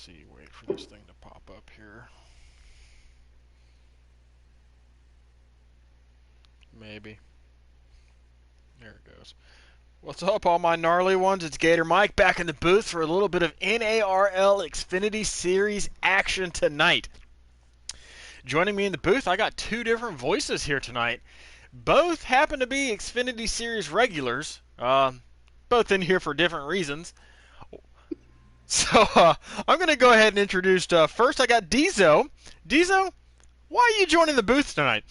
see. Wait for this thing to pop up here. Maybe. There it goes. What's up, all my gnarly ones? It's Gator Mike back in the booth for a little bit of NARL Xfinity Series action tonight. Joining me in the booth, I got two different voices here tonight. Both happen to be Xfinity Series regulars. Both in here for different reasons. So I'm going to go ahead and introduce, first I got Dezo. Dezo, why are you joining the booth tonight?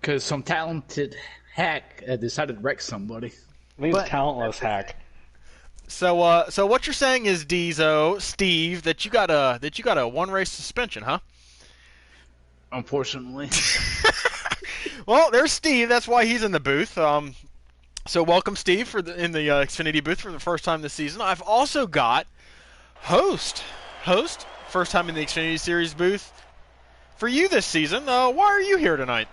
Because some talented hack decided to wreck somebody. He's a talentless hack. So what you're saying is, Dezo, Steve, that you got a one race suspension, huh? Unfortunately. Well, there's Steve. That's why he's in the booth. So welcome, Steve, in the Xfinity booth for the first time this season. I've also got Host, first time in the Xfinity Series booth for you this season. Why are you here tonight?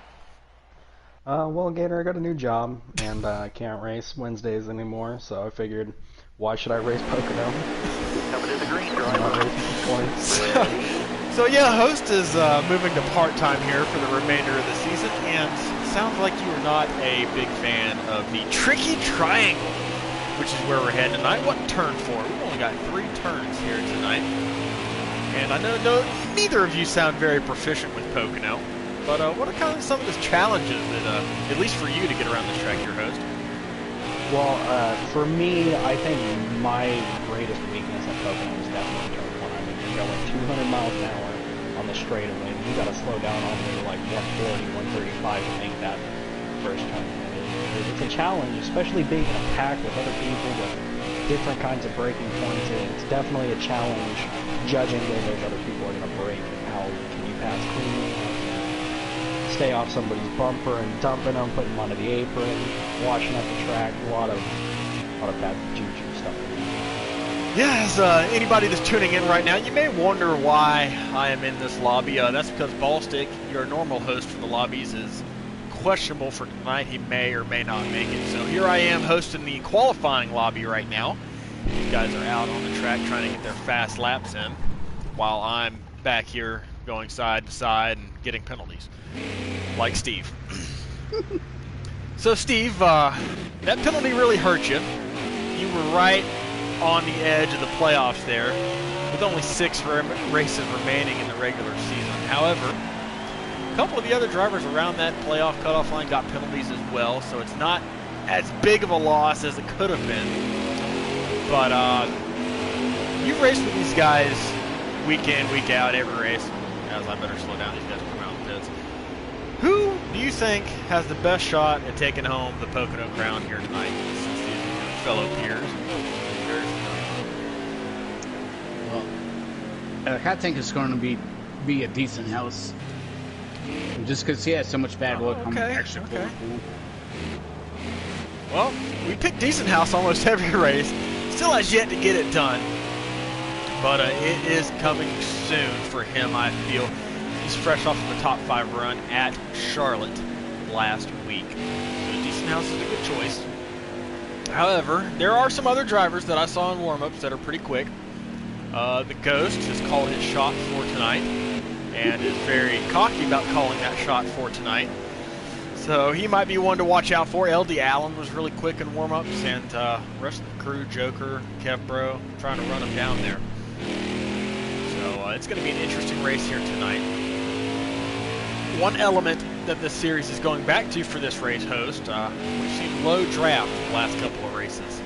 Well, Gator, I got a new job, and I can't race Wednesdays anymore, so I figured, why should I race Pocono? Coming in the green, I'm not racing for points. So yeah, Host is moving to part-time here for the remainder of the season, and sounds like you are not a big fan of the tricky triangle, which is where we're heading tonight. What turn for? We've only got 3 turns here tonight, and I know neither of you sound very proficient with Pocono. But what are kind of some of the challenges that, at least for you, to get around this track, your host? Well, for me, I think my greatest weakness at Pocono is definitely turn 1. I mean, you're going 200 miles an hour on the straightaway, and you got to slow down all the way to like 140, 135 to make that first turn. It's a challenge, especially being in a pack with other people with different kinds of braking points. It's definitely a challenge judging where those other people are going to brake and how can you pass clean. Stay off somebody's bumper and dumping them, putting them onto the apron, watching at the track, a lot of bad juju stuff. Yeah, as anybody that's tuning in right now, you may wonder why I am in this lobby. That's because Ballstick, your normal host for the lobbies, is questionable for tonight. He may or may not make it. So here I am hosting the qualifying lobby right now. These guys are out on the track trying to get their fast laps in, while I'm back here going side to side and getting penalties. Like Steve. So Steve, that penalty really hurt you. You were right on the edge of the playoffs there, with only 6 races remaining in the regular season. However, a couple of the other drivers around that playoff cutoff line got penalties as well, so it's not as big of a loss as it could have been. But you've raced with these guys week in, week out, every race. As I better slow down, these guys come out the pits. Who do you think has the best shot at taking home the Pocono crown here tonight, since these are your fellow peers? Well, I think it's going to be a decent house. Just because he has so much bad luck. Okay. Well, we picked decent house almost every race. Still has yet to get it done. But it is coming soon for him, I feel. He's fresh off of a top 5 run at Charlotte last week. So decent house is a good choice. However, there are some other drivers that I saw in warm-ups that are pretty quick. The Ghost has called his shot for tonight and is very cocky about calling that shot for tonight. So he might be one to watch out for. LD Allen was really quick in warm-ups, and the rest of the crew, Joker, Kevbro, trying to run him down there. So it's going to be an interesting race here tonight. One element that this series is going back to for this race, Host, we've seen low draft the last couple of races.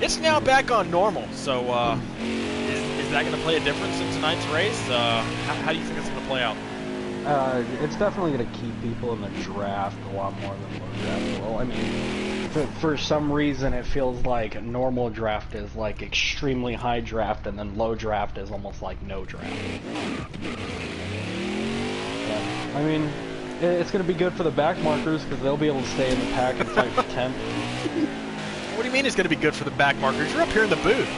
It's now back on normal, so is that going to play a difference in tonight's race? How do you think it's going to play out? It's definitely going to keep people in the draft a lot more than low draft. Well, I mean, for some reason it feels like normal draft is like extremely high draft, and then low draft is almost like no draft. Yeah. I mean, it's going to be good for the back markers because they'll be able to stay in the pack and fight for 10th. What do you mean it's going to be good for the back markers? You're up here in the booth.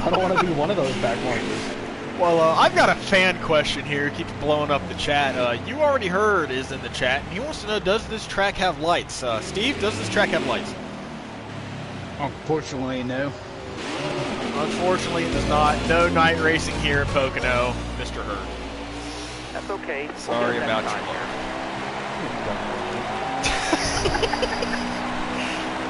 I don't want to be one of those back markers. Well, I've got a fan question here. It keeps blowing up the chat. You already heard is in the chat. He wants to know, does this track have lights? Steve, does this track have lights? Unfortunately, no. Unfortunately, there's no night racing here at Pocono, Mr. Hurd. That's okay. Sorry about you.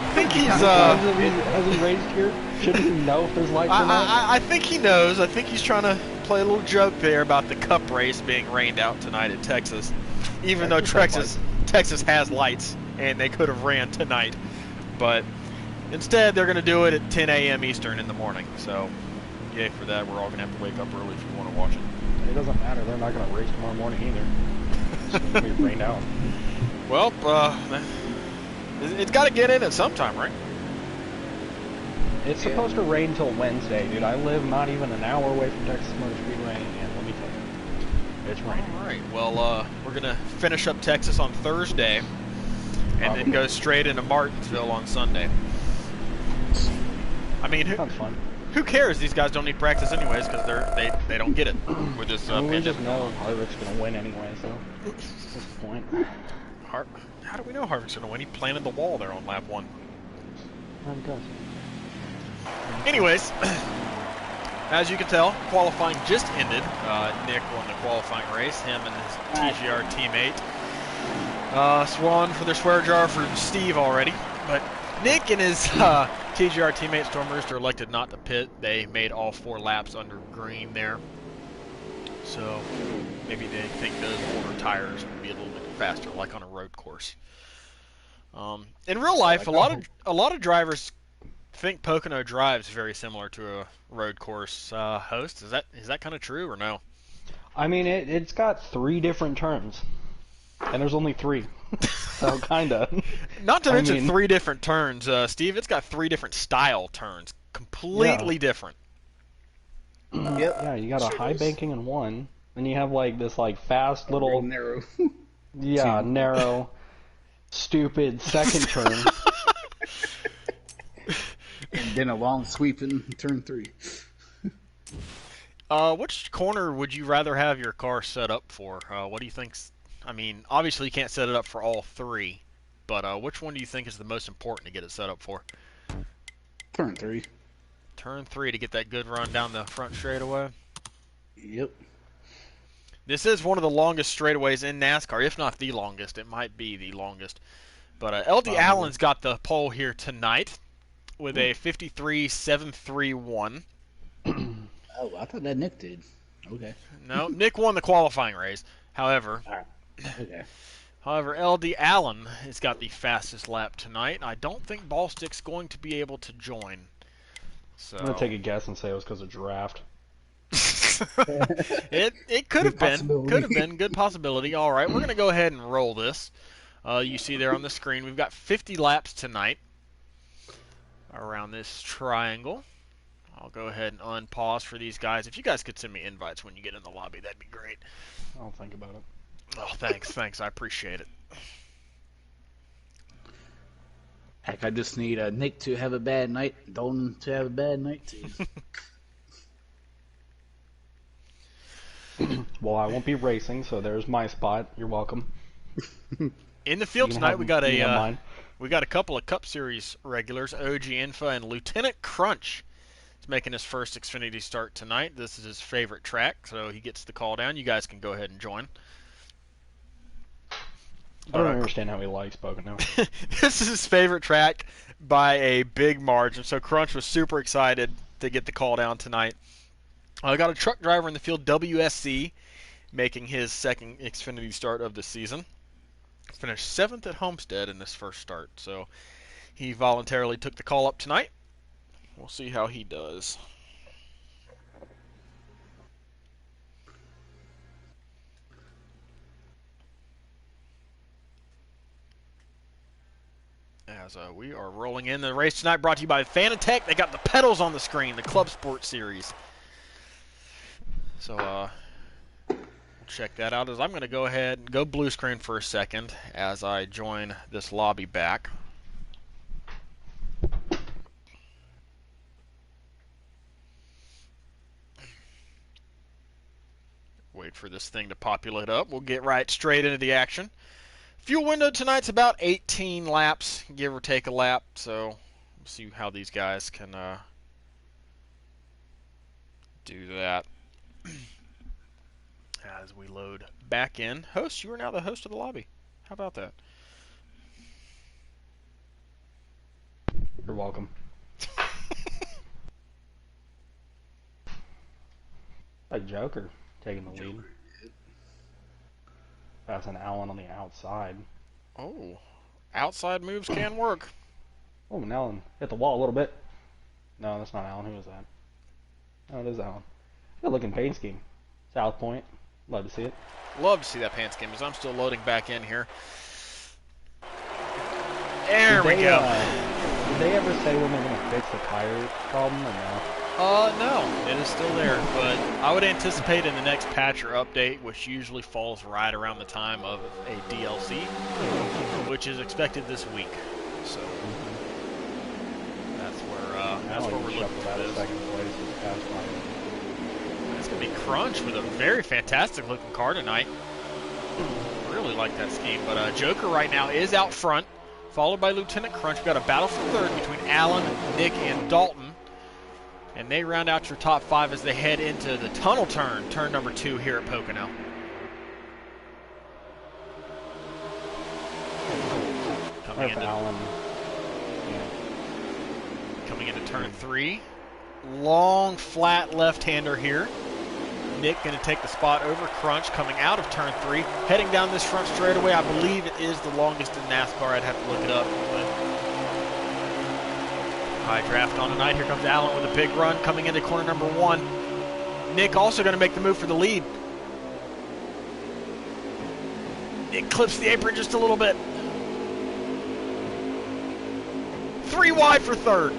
I think he's, has he raced here? Shouldn't he know if there's lights or not? I think he knows. I think he's trying to play a little joke there about the Cup race being rained out tonight at Texas. Even though Texas has lights, and they could have ran tonight. But instead, they're going to do it at 10 a.m. Eastern in the morning. So, yay for that. We're all going to have to wake up early if you want to watch it. It doesn't matter. They're not going to race tomorrow morning either. It's going to be rained out. Well, it's got to get in at some time, right? It's supposed to rain till Wednesday, dude. I live not even an hour away from Texas Motor Speedway, and let me tell you, it's raining. All right. Well, we're going to finish up Texas on Thursday, and then go straight into Martinsville on Sunday. I mean, who cares? These guys don't need practice anyways because they don't get it with this we just know Harvick's going to win anyway, so what's the point? How do we know Harvick's going to win? He planted the wall there on lap 1. Anyways, as you can tell, qualifying just ended. Nick won the qualifying race, him and his TGR teammate. Swan for their swear jar for Steve already. But Nick and his TGR teammate Storm Rooster elected not to pit. They made all 4 laps under green there. So maybe they think those older tires would be a little bit faster, like on a road course. In real life, a lot of drivers think Pocono drives very similar to a road course host. Is that kind of true or no? I mean, it's got 3 different turns, and there's only 3, so kinda. Not to mention 3 different turns, Steve. It's got 3 different style turns, completely different. Yep. Yeah, you got a high banking in one, then you have like this like fast little narrow. narrow, stupid second turn. And then a long sweep in turn 3. Which corner would you rather have your car set up for? What do you think's? I mean, obviously you can't set it up for all 3, but which one do you think is the most important to get it set up for? Turn 3. Turn 3 to get that good run down the front straightaway. Yep. This is one of the longest straightaways in NASCAR, if not the longest. It might be the longest. But LD Allen's got the pole here tonight with a 53.731. Oh, I thought that Nick did. Okay. No, Nick won the qualifying race. However, Okay. However, LD Allen has got the fastest lap tonight. I don't think Ballstick's going to be able to join. So I'm gonna take a guess and say it was because of draft. it could have been. Could have been. Good possibility. All right, we're going to go ahead and roll this. You see there on the screen, we've got 50 laps tonight around this triangle. I'll go ahead and unpause for these guys. If you guys could send me invites when you get in the lobby, that'd be great. I'll think about it. Oh, thanks. I appreciate it. Heck, I just need Nick to have a bad night, Dalton to have a bad night too. Well, I won't be racing, so there's my spot. You're welcome. In the field tonight, we got a couple of Cup Series regulars, OG Infa and Lieutenant Crunch. He's making his first Xfinity start tonight. This is his favorite track, so he gets the call down. You guys can go ahead and join. I don't understand how he likes Pocono. This is his favorite track by a big margin, so Crunch was super excited to get the call down tonight. I got a truck driver in the field, WSC, making his second Xfinity start of the season. Finished 7th at Homestead in this first start, so he voluntarily took the call up tonight. We'll see how he does. As we are rolling in the race tonight, brought to you by Fanatec. They got the pedals on the screen, the Club Sport Series. So we'll check that out. As I'm going to go ahead and go blue screen for a second as I join this lobby back. Wait for this thing to populate up. We'll get right straight into the action. Fuel window tonight's about 18 laps, give or take a lap, so See how these guys can do that. As we load back in. Host, you are now the host of the lobby. How about that? You're welcome. Like Joker taking the lead. Passing Allen on the outside. Oh, outside moves can work. Oh, and Allen hit the wall a little bit. No, that's not Allen. Who was that? Oh, it is Allen. Good looking paint scheme. South Point. Love to see it. Love to see that paint scheme as I'm still loading back in here. There we go. Did they ever say when they're going to fix the tire problem or no? No, it is still there, but I would anticipate in the next patch or update, which usually falls right around the time of a DLC, which is expected this week. So that's where we're looking for this. Second place this past time. It's going to be Crunch with a very fantastic looking car tonight. Really like that scheme, but Joker right now is out front, followed by Lieutenant Crunch. We've got a battle for third between Allen, Nick, and Dalton. And they round out your top 5 as they head into the tunnel turn number 2 here at Pocono. Coming into turn 3. Long, flat left-hander here. Nick going to take the spot over Crunch coming out of turn 3. Heading down this front straightaway, I believe it is the longest in NASCAR. I'd have to look it up. High draft on tonight. Here comes Allen with a big run coming into corner number 1. Nick also going to make the move for the lead. Nick clips the apron just a little bit. 3 wide for third.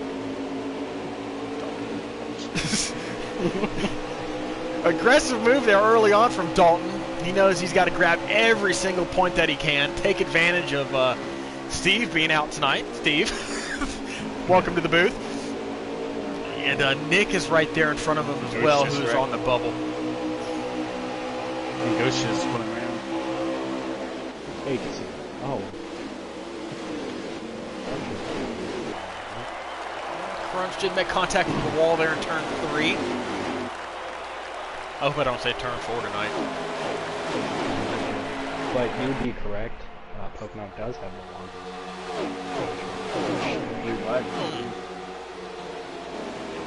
Aggressive move there early on from Dalton. He knows he's got to grab every single point that he can. Take advantage of Steve being out tonight. Steve. Welcome to the booth. And Nick is right there in front of him as well, who's right on the bubble. And Ghost just went around. Agency. Oh. Crunch did make contact with the wall there in turn 3. I hope I don't say turn 4 tonight. But you would be correct. Pocono does have the longest.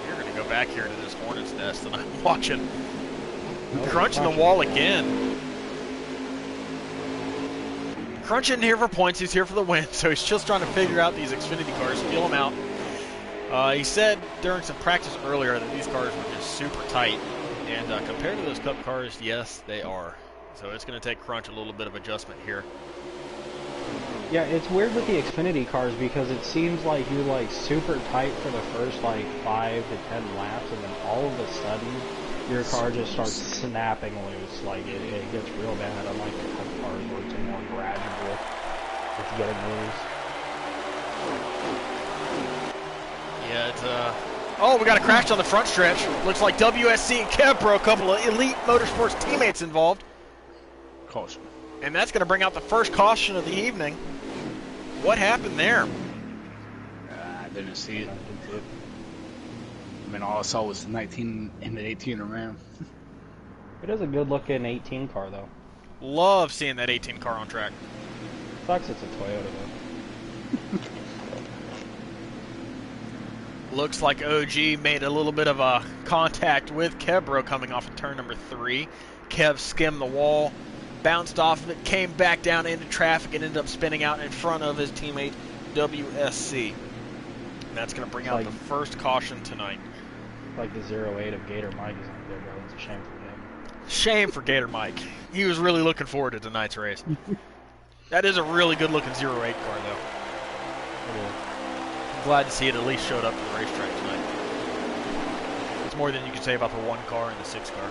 We're going to go back here to this hornet's nest that I'm watching. Crunching the wall again. Crunch isn't here for points, he's here for the win, so he's just trying to figure out these Xfinity cars, feel them out. He said during some practice earlier that these cars were just super tight, and compared to those Cup cars, yes, they are. So it's going to take Crunch a little bit of adjustment here. Yeah, it's weird with the Xfinity cars because it seems like you're like super tight for the first like 5 to 10 laps, and then all of a sudden your car just starts snapping loose. Like it gets real bad. Unlike the Cup cars where it's more gradual. It's getting loose. Yeah, it's oh, we got a crash on the front stretch. Looks like WSC and Kevbro, a couple of Elite Motorsports teammates involved. Caution. And that's going to bring out the first caution of the evening. What happened there? I didn't see it. I mean, all I saw was the 19 and the 18 around. It is a good looking 18 car though. Love seeing that 18 car on track. Sucks it's a Toyota though. Looks like OG made a little bit of a contact with Kevbro coming off of turn number 3. Kev skimmed the wall, bounced off of it, came back down into traffic, and ended up spinning out in front of his teammate WSC. And that's going to bring out the first caution tonight. Like the 08 of Gator Mike is up there, bro. It's a shame for him. Shame for Gator Mike. He was really looking forward to tonight's race. That is a really good-looking 08 car, though. It is. Glad to see it at least showed up to the racetrack tonight. It's more than you can say about the 1 car and the 6 car.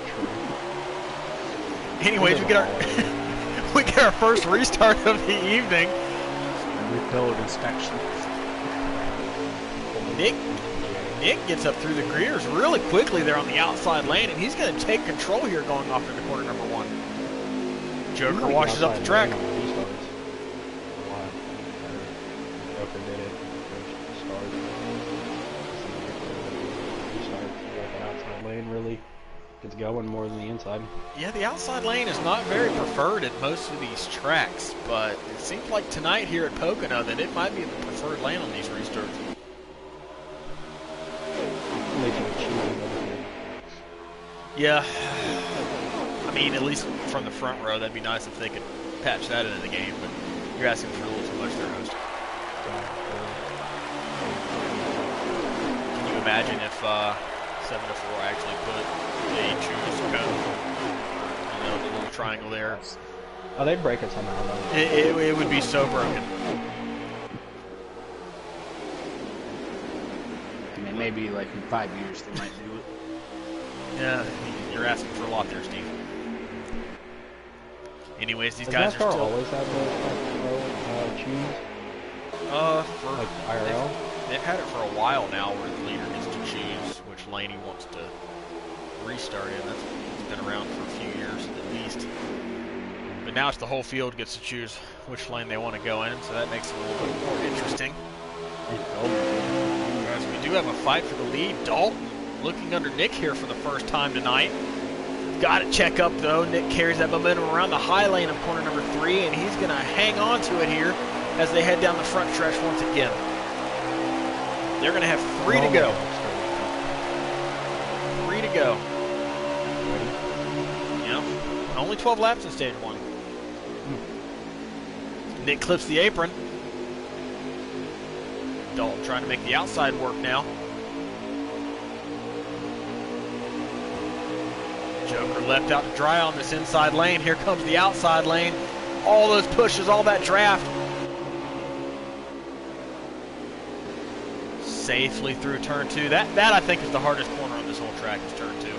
True. Anyways, we get our first restart of the evening. Rebuild inspection. Nick gets up through the greers really quickly there on the outside lane, and he's going to take control here going off into corner number 1. Joker washes up the track. Joker did it first. Gets going more than the inside. Yeah, the outside lane is not very preferred at most of these tracks, but it seems like tonight here at Pocono that it might be the preferred lane on these restarts. Yeah, I mean, at least from the front row, that'd be nice if they could patch that into the game, but you're asking for a little too much there, host. Can you imagine if 7-4 actually put a choose cone, you know, the little triangle there? Oh, they'd break it somehow, though. It would be so broken. I mean, maybe like in 5 years they might do it. Yeah, you're asking for a lot there, Steve. Anyways, these Does guys NASCAR are still... always have the choose? For Like IRL? They've had it for a while now where the leader gets to choose which lane he wants to restart in. It's been around for a few years at least. But now it's the whole field gets to choose which lane they want to go in, so that makes it a little bit more interesting. As we do have a fight for the lead. Dalton looking under Nick here for the first time tonight. Got to check up though. Nick carries that momentum around the high lane of corner number 3, and he's going to hang on to it here as they head down the front stretch once again. They're going to have 3 to go. 3 to go. Yeah, only 12 laps in stage 1. Nick clips the apron. Dalton trying to make the outside work now. Joker left out to dry on this inside lane. Here comes the outside lane. All those pushes, all that draft. Safely through turn 2. That I think is the hardest corner on this whole track is turn 2.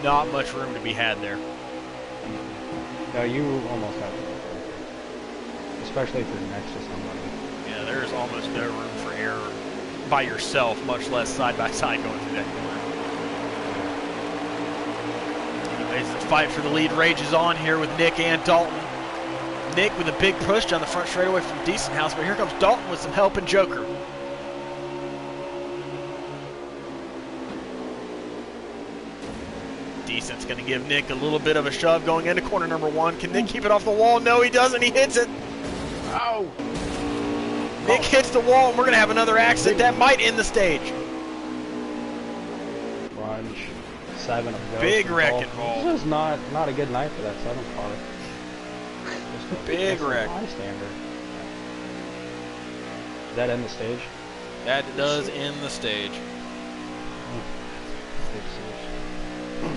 Not much room to be had there. No, you almost have to. Especially if you're next to somebody. Yeah, there is almost no room for error by yourself, much less side by side going through that corner. Anyways, the fight for the lead rages on here with Nick and Dalton. Nick with a big push down the front straightaway from Decent House, but here comes Dalton with some help and Joker. Decent's going to give Nick a little bit of a shove going into corner number 1. Can Nick keep it off the wall? No, he doesn't. He hits it. Oh! Nick hits the wall, and we're going to have another accident that might end the stage. Crunch. 7 of those. Big wreck involved. This is not a good night for that 7th car. Big wreck. High standard. Does that end the stage? That does end the stage.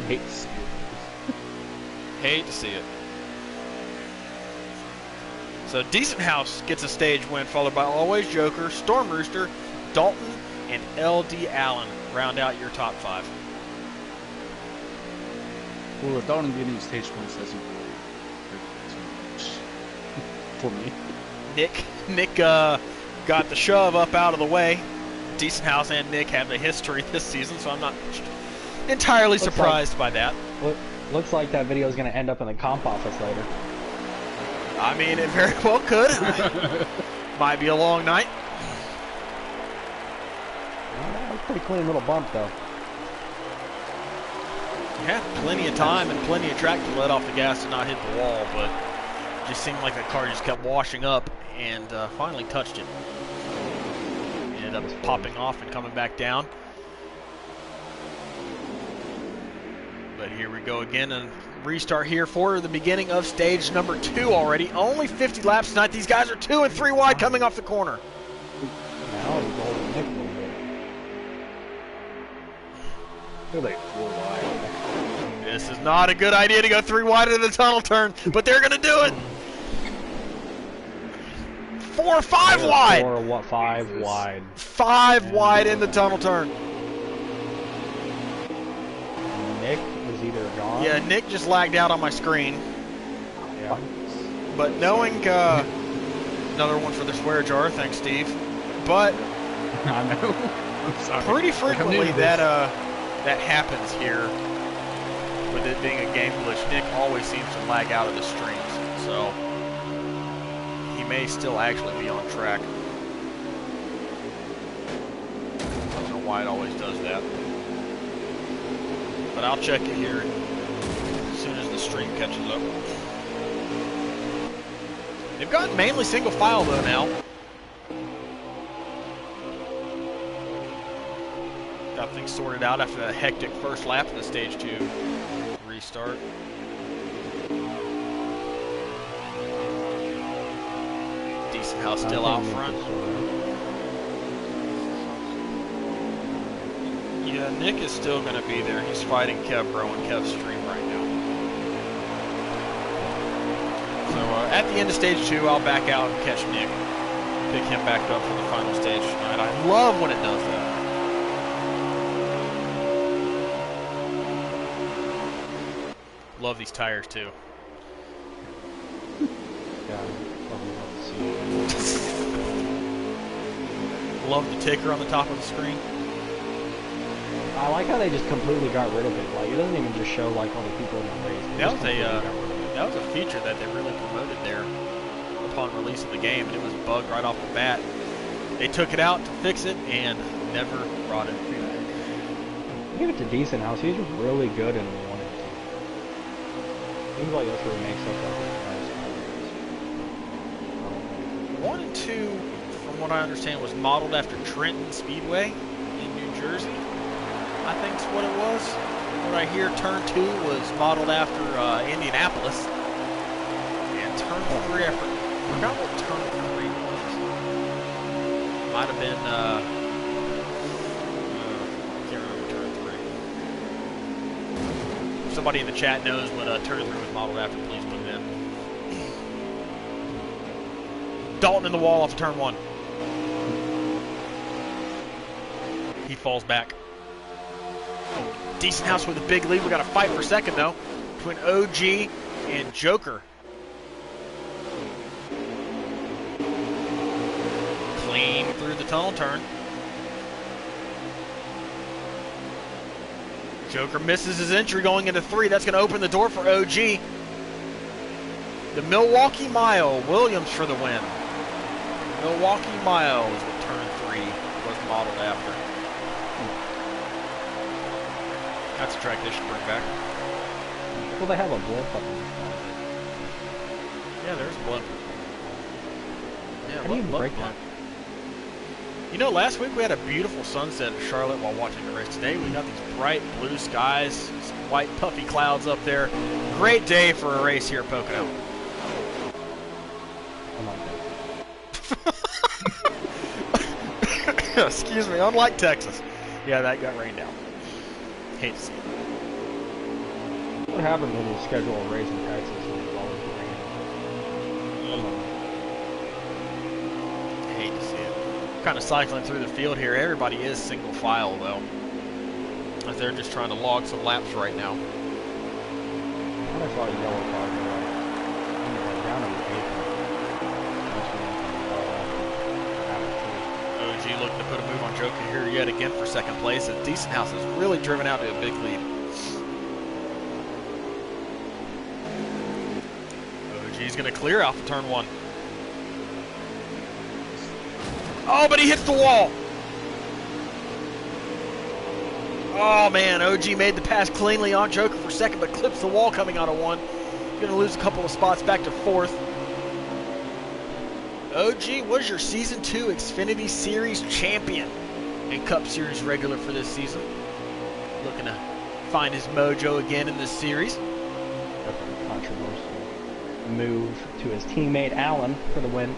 Hate to see it. Hate to see it. So Decent House gets a stage win, followed by Always Joker, Storm Rooster, Dalton, and LD Allen round out your top 5. Well, if Dalton getting stage points doesn't really hurt too much for me. Nick got the shove up out of the way. Decent House and Nick have a history this season, so I'm not entirely surprised by that. Looks like that video is going to end up in the comp office later. I mean, it very well could. Might be a long night. Well, pretty clean little bump, though. Yeah, plenty of time and plenty of track to let off the gas and not hit the wall, but it just seemed like that car just kept washing up and finally touched it. Ended up popping off and coming back down. But here we go again, and restart here for the beginning of stage number 2 already. Only 50 laps tonight. These guys are 2 and 3 wide coming off the corner. Now he's holding Nick a little bit. They're like 4 wide. This is not a good idea to go 3 wide into the tunnel turn, but they're going to do it. 4 or 5 wide. 5 wide. 5 wide in the tunnel turn. Nick is either gone. Yeah, Nick just lagged out on my screen. Yeah. But knowing another one for the swear jar, thanks, Steve. But I know. I'm sorry. pretty frequently that happens here. With it being a game glitch, Nick always seems to lag out of the streams, so he may still actually be on track. I don't know why it always does that. But but I'll check it here as soon as the stream catches up. They've gotten mainly single file though now. Got things sorted out after that hectic first lap of the stage 2 restart. Decent house still out front. Yeah, Nick is still going to be there. He's fighting Kevro and Kev's stream right now. So at the end of stage 2, I'll back out and catch Nick. Pick him back up for the final stage tonight. I love when it does that. Love these tires too. Love the ticker on the top of the screen. I like how they just completely got rid of it. Like, it doesn't even just show like all the people in the race. That was a feature that they really promoted there upon release of the game, and it was bugged right off the bat. They took it out to fix it and never brought it back. Give it to Decent House. He's really good in 1 and 2. Seems like that's where he makes up like 1 and 2, from what I understand, was modeled after Trenton Speedway in New Jersey. I think's what it was. What I hear, turn 2 was modeled after Indianapolis. And turn 3, I forgot what turn 3 was. Might have been, I can't remember turn 3. If somebody in the chat knows what turn 3 was modeled after, please put it in. Dalton in the wall off of turn 1. He falls back. Decent House with a big lead. We got a fight for second though between OG and Joker. Clean through the tunnel turn. Joker misses his entry going into 3. That's going to open the door for OG. The Milwaukee Mile. Williams for the win. Milwaukee Mile is what turn 3 was modeled after. That's a track they should bring back. Well, they have a blimp up. Yeah, there's a blimp. Yeah, how do you break that? You know, last week we had a beautiful sunset in Charlotte while watching the race. Today we got these bright blue skies, some white puffy clouds up there. Great day for a race here at Pocono. Excuse me, unlike Texas. Yeah, that got rained out. Hate to see it. What happened when you schedule a race in Texas and it's always raining? Hate to see it. Kind of cycling through the field here. Everybody is single file though, as they're just trying to log some laps right now. I saw a yellow car go down in the apron. OG looking to put a move on Joker here yet again for second place. A Decent House has really driven out to a big lead. OG's going to clear out for turn 1. Oh, but he hits the wall. Oh, man, OG made the pass cleanly on Joker for second, but clips the wall coming out of 1. He's going to lose a couple of spots back to 4th. OG was your Season 2 Xfinity Series champion and Cup Series regular for this season. Looking to find his mojo again in this series. That's a controversial move to his teammate Allen for the win.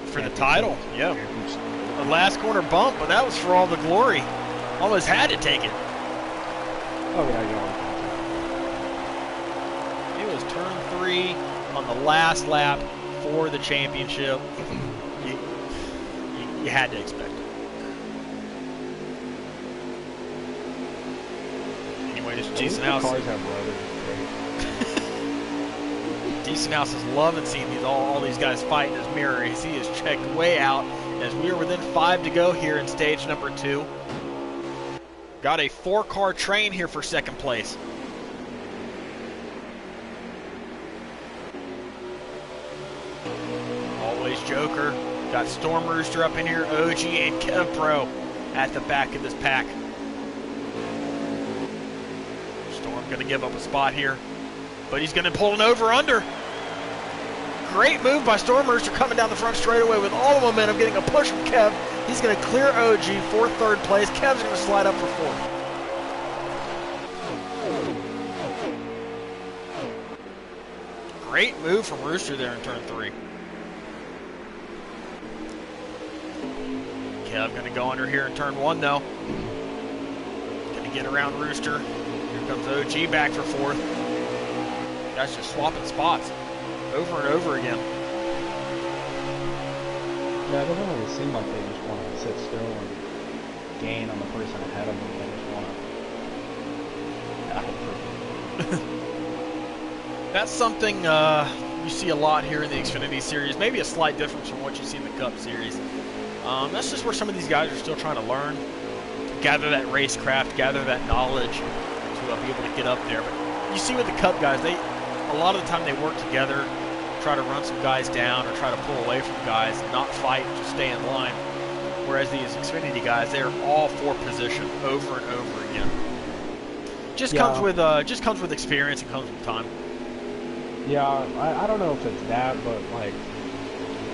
for the title, yeah. The last corner bump, but that was for all the glory. Almost had to take it. Oh yeah, It was turn 3 on the last lap for the championship. You had to expect it. Anyways, Decent House. Cars have rotors. Decent House is loving seeing all these guys fight in his mirror. He is checked way out as we are within 5 to go here in stage number 2. Got a 4-car train here for second place. Always Joker. Got Storm Rooster up in here, OG and Kev Pro at the back of this pack. Going to give up a spot here, but he's going to pull an over-under. Great move by Storm Rooster coming down the front straightaway with all the momentum, getting a push from Kev. He's going to clear OG for third place. Kev's going to slide up for fourth. Great move from Rooster there in turn 3. Kev going to go under here in turn 1 though. Going to get around Rooster. Here comes OG back for fourth. Guys just swapping spots over and over again. Yeah, it doesn't really seem like they just want to sit still and gain on the person ahead of them. They just want to. That's something you see a lot here in the Xfinity Series. Maybe a slight difference from what you see in the Cup Series. That's just where some of these guys are still trying to learn, gather that racecraft, gather that knowledge to be able to get up there. But you see with the Cup guys, a lot of the time they work together, try to run some guys down or try to pull away from guys and not fight, just stay in line. Whereas these Xfinity guys, they're all for position over and over again. Just comes with experience and comes with time. Yeah, I don't know if it's that, but like,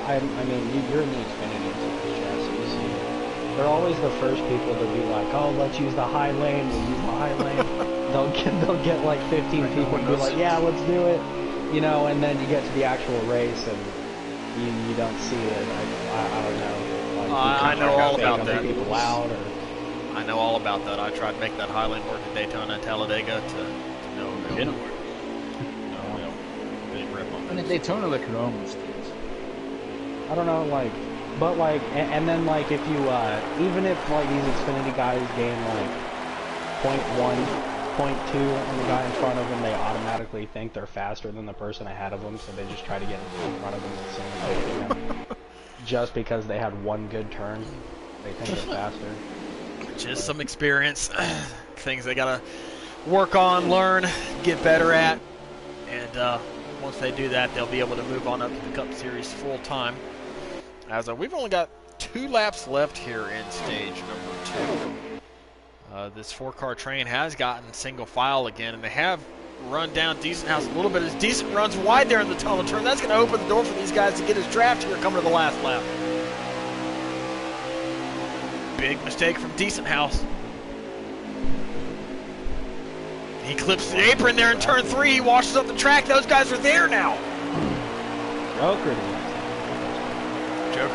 I mean, you're in the Xfinity chess, you see, they're always the first people to be like, oh, let's use the high lane, we'll use the high lane. They'll get like 15 people and be like, yeah, let's do it, you know, and then you get to the actual race and you don't see it. I don't know. Like, I know all about that. People out, or... I know all about that. I tried to make that high lane work at Daytona and Talladega to no avail. And at Daytona, they could almost do it. I don't know, like, but like, and then like if you, even if like these Xfinity guys gain like 0.1, 0.2 on the guy in front of them, they automatically think they're faster than the person ahead of them, so they just try to get in front of them as soon as they can. Just because they had one good turn, they think they're faster. Just some experience, things they gotta work on, learn, get better at, and once they do that, they'll be able to move on up to the Cup Series full time. As we've only got 2 laps left here in stage number 2. This 4-car train has gotten single file again, and they have run down Decent House a little bit as Decent runs wide there in the tunnel turn. That's going to open the door for these guys to get his draft here coming to the last lap. Big mistake from Decent House. He clips the apron there in turn 3. He washes up the track. Those guys are there now. Joker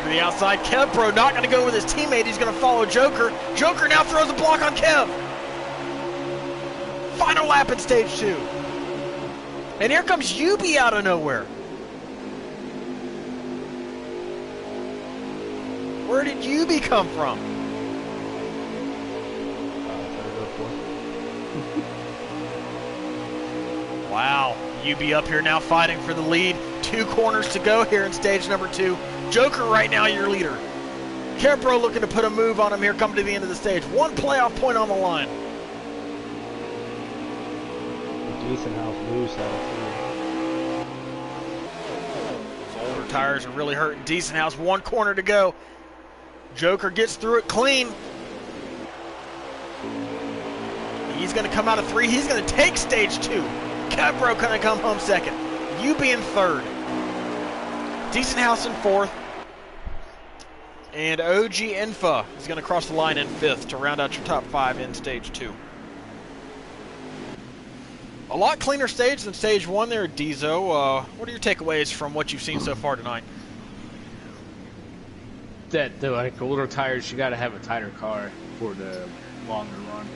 to the outside. Kev Pro not going to go with his teammate. He's going to follow Joker. Joker now throws a block on Kev. Final lap in stage 2. And here comes Yubi out of nowhere. Where did Yubi come from? Wow, Yubi up here now fighting for the lead. 2 corners to go here in stage number 2. Joker right now your leader. Kepro looking to put a move on him here coming to the end of the stage. 1 playoff point on the line. Decent House loose out of 3. Those older tires are really hurting Decent House. 1 corner to go. Joker gets through it clean. He's going to come out of 3. He's going to take stage 2. Kepro going to come home second. UB in third. Decent House in fourth. And OG Infa is going to cross the line in 5th to round out your top 5 in stage 2. A lot cleaner stage than stage 1 there, Dieso. What are your takeaways from what you've seen so far tonight? That the older tires, you got to have a tighter car for the longer run.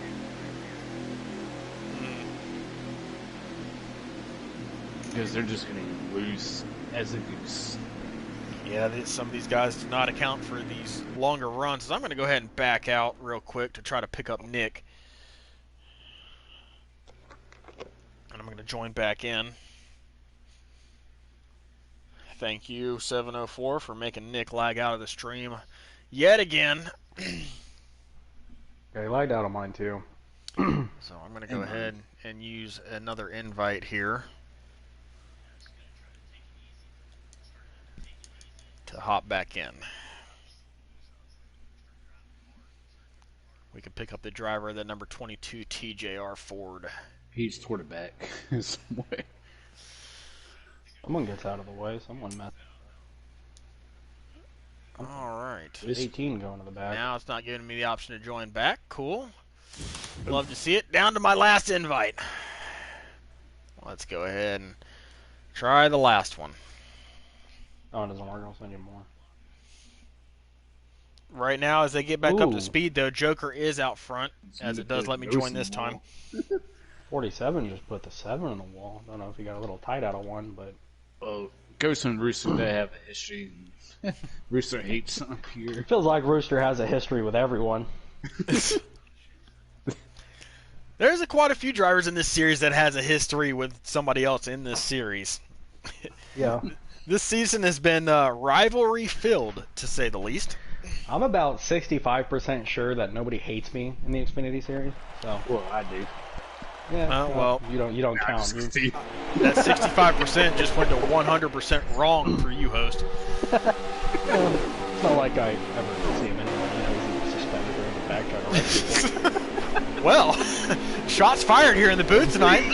Because they're just going to get loose as a goose. Yeah, some of these guys do not account for these longer runs. So I'm going to go ahead and back out real quick to try to pick up Nick. And I'm going to join back in. Thank you, 704, for making Nick lag out of the stream yet again. Yeah, he lagged out on mine too. So I'm going to go ahead and use another invite here to hop back in. We can pick up the driver of the number 22 TJR Ford. He's toward the back. Somewhere. Someone gets out of the way. Someone messed. All right. 18 going to the back. Now it's not giving me the option to join back. Cool. Love to see it. Down to my last invite. Let's go ahead and try the last one. Oh, it doesn't work. I'll send you more. Right now, as they get back up to Ooh. speed, though, Joker is out front, as it does let me join this time. 47 just put the 7 on the wall. Don't know if he got a little tight out of one, but... Well, Ghost and Rooster, they have a history. Rooster hates up here. It feels like Rooster has a history with everyone. There's quite a few drivers in this series that has a history with somebody else in this series. Yeah. This season has been rivalry-filled, to say the least. I'm about 65% sure that nobody hates me in the Xfinity series. So Well, I do. yeah, well, you don't count. You- That 65% just went to 100% wrong for you, host. It's not like I ever see him anywhere. You know, he's suspended or in the back trying to wreck people. Well, shots fired here in the booth tonight.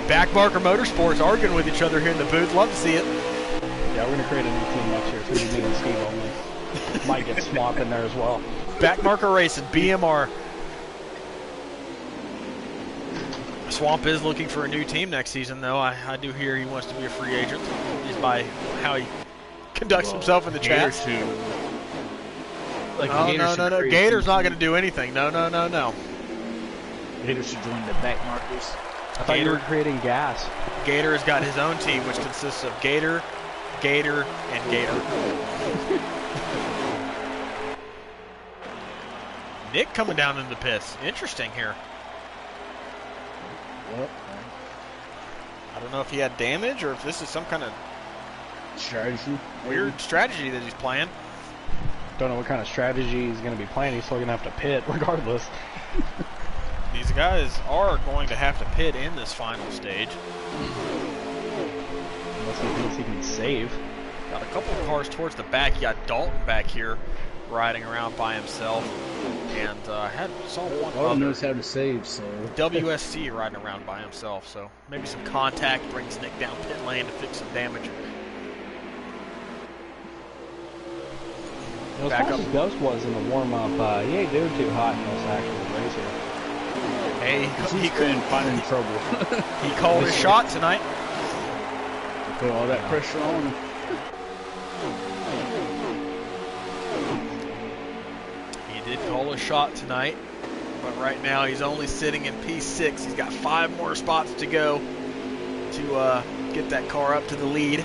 Backmarker Motorsports arguing with each other here in the booth. Love to see it. Yeah, we're going to create a new team next year. It's going to be me and Steve only. Might get Swamp in there as well. Backmarker Racing, BMR. Swamp is looking for a new team next season, though. I do hear he wants to be a free agent, just by how he conducts himself in the chat. Like No. Gator's not going to do anything. No. Gator should join the back markers. I thought you were creating gas. Gator has got his own team, which consists of Gator, and Gator. Nick coming down in the pits. Interesting here. Yep. I don't know if he had damage or if this is some kind of Strategy. weird strategy that he's playing. Don't know what kind of strategy he's going to be playing. He's still going to have to pit regardless. These guys are going to have to pit in this final stage. Unless he thinks he can save. Got a couple of cars towards the back. You got Dalton back here riding around by himself. And saw one Dalton other. knows how to save, so. WSC riding around by himself. So maybe some contact brings Nick down pit lane to fix some damage. You know, as Back far up. as Ghost was in the warm-up, he ain't doing too hot in this actual race here. Hey, He's been finding trouble. he called his shot tonight. Put all that pressure on him. He did call a shot tonight, but right now he's only sitting in P6. He's got 5 more spots to go to get that car up to the lead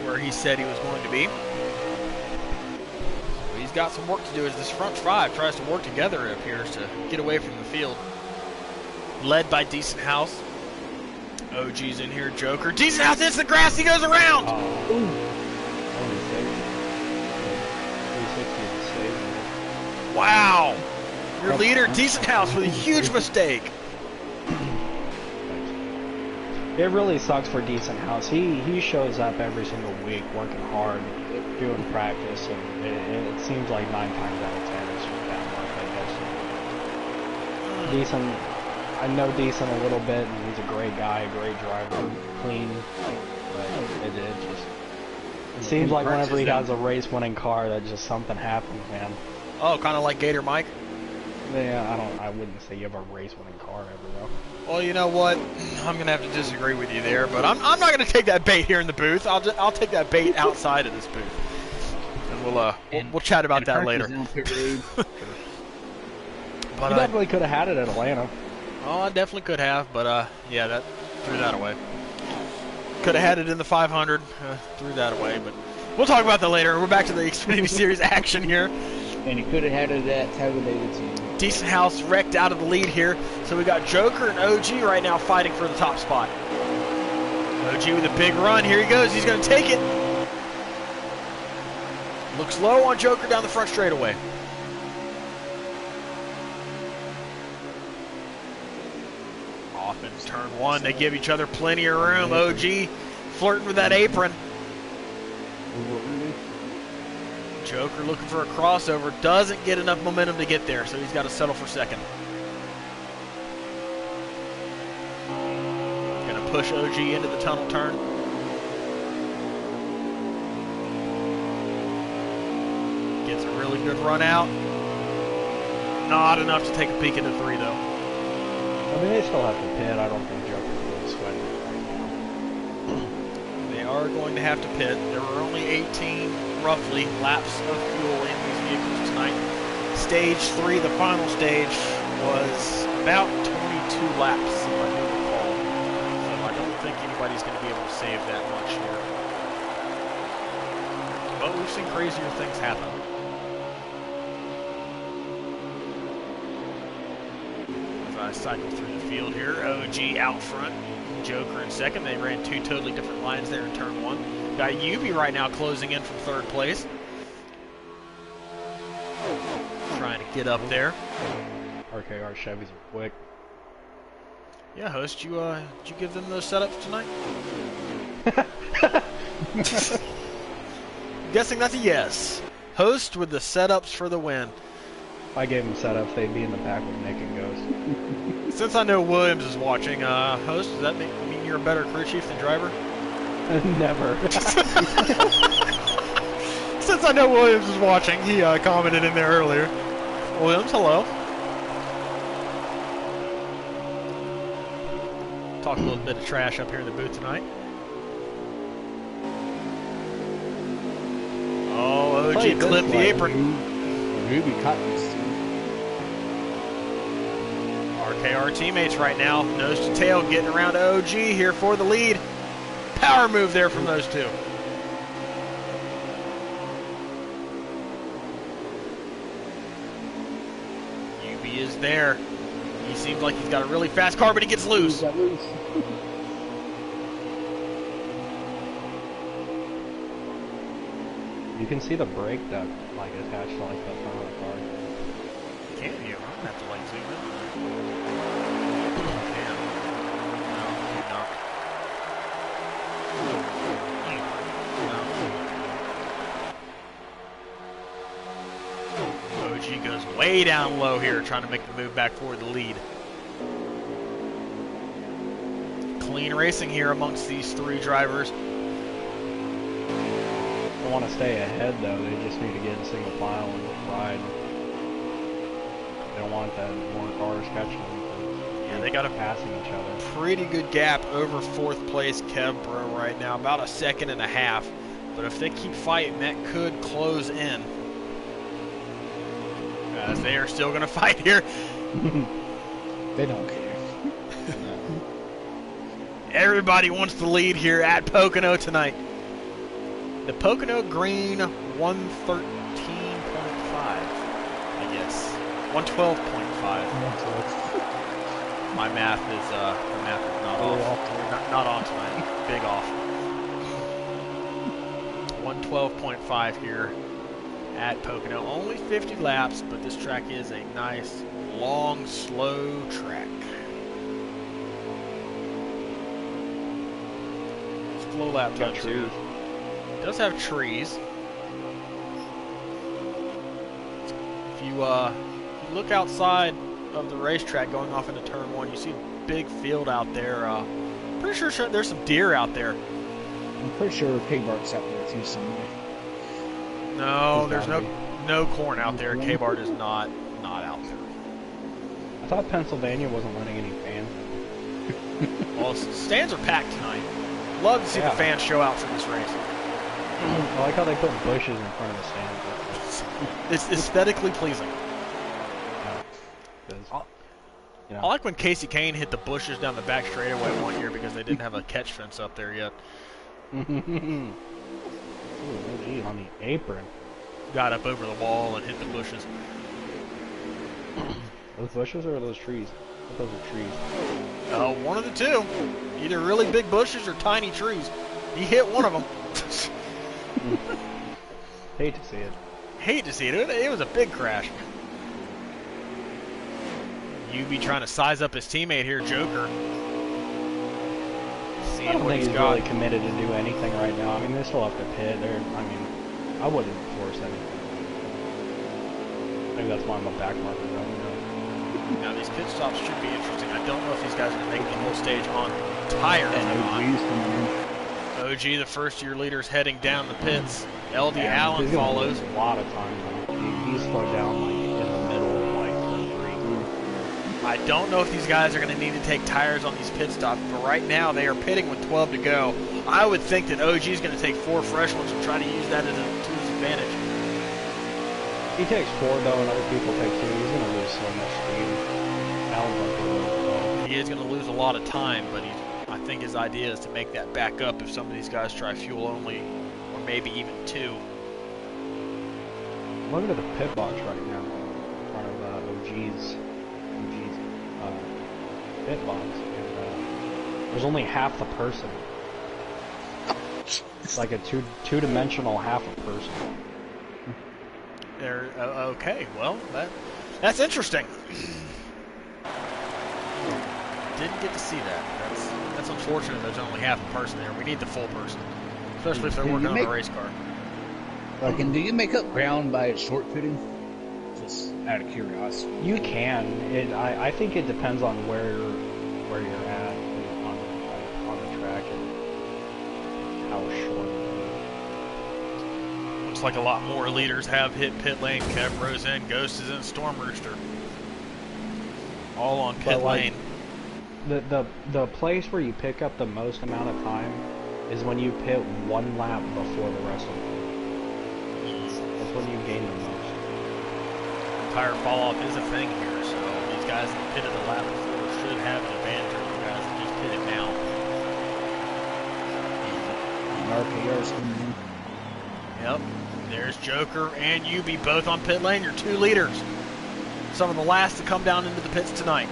where he said he was going to be. So he's got some work to do as this front 5 tries to work together, it appears, to get away from the field. Led by Decent House. OG's in here, Joker. Decent House hits the grass, he goes around! Only 360 is a save. Wow! Your leader, Decent House, with a huge mistake. It really sucks for Decent House. He shows up every single week working hard, doing practice, and it seems like 9 times out of 10 it's just bad luck, I guess. Decent, I know Decent a little bit, and he's a great guy, great driver, clean, but it seems like whenever he has a race-winning car, that just something happens, man. Oh, kind of like Gator Mike? Yeah, I wouldn't say you have a race-winning car ever, though. Well, you know what? I'm going to have to disagree with you there, but I'm not going to take that bait here in the booth. I'll take that bait outside of this booth. And we'll chat about that later. But You definitely could have had it at Atlanta. Oh, I definitely could have, but yeah, that threw that away. Could have had it in the 500, threw that away, but we'll talk about that later. We're back to the Xfinity Series action here. And he could have had it at Talladega too. Decent House wrecked out of the lead here, so we got Joker and OG right now fighting for the top spot. OG with a big run. Here he goes. He's going to take it. Looks low on Joker down the front straightaway. Off in turn 1. They give each other plenty of room. OG flirting with that apron. Joker looking for a crossover. Doesn't get enough momentum to get there, so he's got to settle for second. Going to push OG into the tunnel turn. Gets a really good run out. Not enough to take a peek into 3, though. I mean, they still have to pit. I don't think Joker's really sweating it right now. They are going to have to pit. There were only 18, roughly, laps of fuel in these vehicles tonight. Stage 3, the final stage, was about 22 laps, if I do recall. So I don't think anybody's going to be able to save that much here. But we've seen crazier things happen. I cycle through the field here. OG out front, Joker in second. They ran 2 totally different lines there in turn 1. Got Yubi right now closing in from 3rd place. Trying to get up there. RKR Chevys are quick. Yeah, host, did you give them those setups tonight? Guessing that's a yes. Host with the setups for the win. If I gave them setups, they'd be in the back with Nick and Ghost. Since I know Williams is watching, host, does that mean you're a better crew chief than driver? Never. Since I know Williams is watching, he commented in there earlier. Williams, hello. Talk a little bit of trash up here in the booth tonight. Oh, OG clipped the apron. Ruby Cotton's RKR teammates right now, nose to tail, getting around OG here for the lead. Power move there from those two. UB is there. He seems like he's got a really fast car, but he gets loose. You can see the brake duct like attached to like the front of the car. Can you? I'm gonna have to like zoom in. Can. No, OG goes way down low here, trying to make the move back for the lead. Clean racing here amongst these 3 drivers. They want to stay ahead though, they just need to get in single file and ride. They don't want that more cars catching them. Yeah, they got a passing each other. Pretty good gap over 4th place Kev Bro right now, about 1.5 seconds. But if they keep fighting, that could close in. As they are still going to fight here. They don't care. Everybody wants the lead here at Pocono tonight. The Pocono Green 113.5, I guess. 112.5. My math is not off. Not on tonight. Big off. 112.5 here at Pocono. Only 50 laps, but this track is a nice, long, slow track. Slow lap time too. It does have trees. If you look outside of the racetrack going off into turn 1, you see a big field out there. Pretty sure there's some deer out there. I'm pretty sure K-Bart's out there too somewhere. No, there's no corn out there. K-Bart is not out there. I thought Pennsylvania wasn't letting any fans in. Well, stands are packed tonight. Love to see the fans show out for this race. I like how they put bushes in front of the stands. It's aesthetically pleasing. You know. I like when Casey Kane hit the bushes down the back straightaway one year because they didn't have a catch fence up there yet. Ooh, gee, on the apron. Got up over the wall and hit the bushes. Those bushes or are those trees? I thought those are trees. One of the two. Either really big bushes or tiny trees. He hit one of them. Hate to see it. Hate to see it. It was a big crash. UB trying to size up his teammate here, Joker. I don't think he's really committed to do anything right now. I mean, they still have to pit. I I wouldn't force anything. Maybe that's why I'm a back marker. I don't know. Now these pit stops should be interesting. I don't know if these guys are going to make the whole stage on tires or not. OG, the first-year leader's heading down the pits. LD Allen He's gonna follows. lose a lot of time. He's slowed down like in the middle, like turn 3. I don't know if these guys are going to need to take tires on these pit stops, but right now they are pitting with 12 to go. I would think that OG is going to take 4 fresh ones and try to use that to his advantage. He takes 4 though, and other people take 2. He's gonna lose so much speed. Allen's up there really slow. He is going to lose a lot of time, but I think his idea is to make that back up if some of these guys try fuel only, or maybe even 2. I'm looking at the pit box right now in front of OG's pit box, and there's only half the person. It's like a two-dimensional half a person. There. Okay. Well, that's interesting. Didn't get to see that. That's unfortunate. There's only half a person there. We need the full person, especially if they're working on a race car. Like, and do you make up ground by shortcutting? Just out of curiosity. You can. I think it depends on where you're at on the track and how short. Looks like a lot more leaders have hit pit lane. Kev Rose in, Ghost is in, Storm Rooster. All on pit lane. The place where you pick up the most amount of time is when you pit 1 lap before the rest of them. That's when you gain the most. Tire fall off is a thing here, so these guys that pitted a lap before should have an advantage over the guys that just pitted now. RKR's coming in. Yep, there's Joker and Yubi both on pit lane. Your 2 leaders. Some of the last to come down into the pits tonight.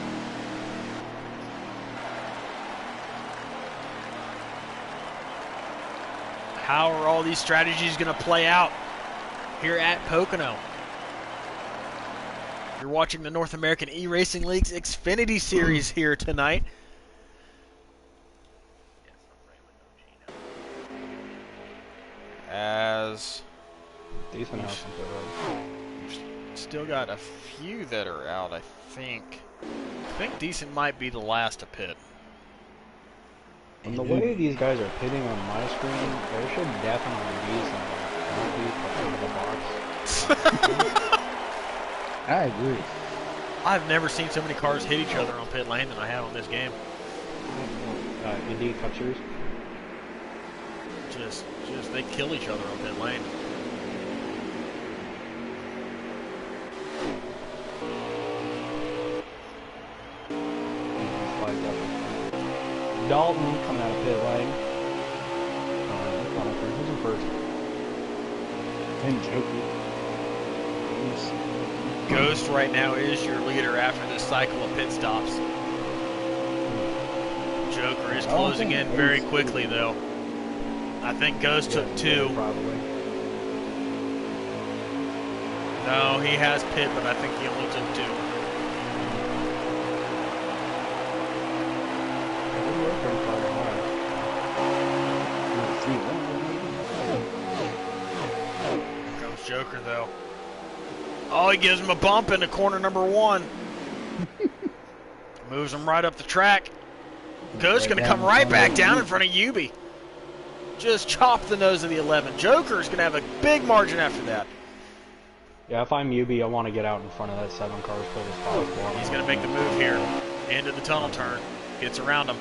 How are all these strategies going to play out here at Pocono? You're watching the North American E-Racing League's Xfinity Series here tonight. As Decent house on pit road. still got a few that are out, I think. I think Decent might be the last to pit. From the way these guys are pitting on my screen, there should definitely be some penalties in the box. I agree. I've never seen so many cars hit each other on pit lane than I have on this game. Indeed, Cup Series. Just they kill each other on pit lane. Dalton coming out of pit lane. Who's in first? And Joker. Ghost right now is your leader after this cycle of pit stops. Joker is closing in very quickly, though. I think Ghost took 2. Probably. No, he has pit, but I think he only took 2. Here comes Joker, though. Oh, he gives him a bump into corner number 1. Moves him right up the track. Ghost going to come right back down in front of Yubi. Just chop the nose of the 11. Joker's going to have a big margin after that. Yeah, if I'm Yubi, I want to get out in front of that 7 car as quick as possible. He's going to make the move here. Into the tunnel turn. Gets around him.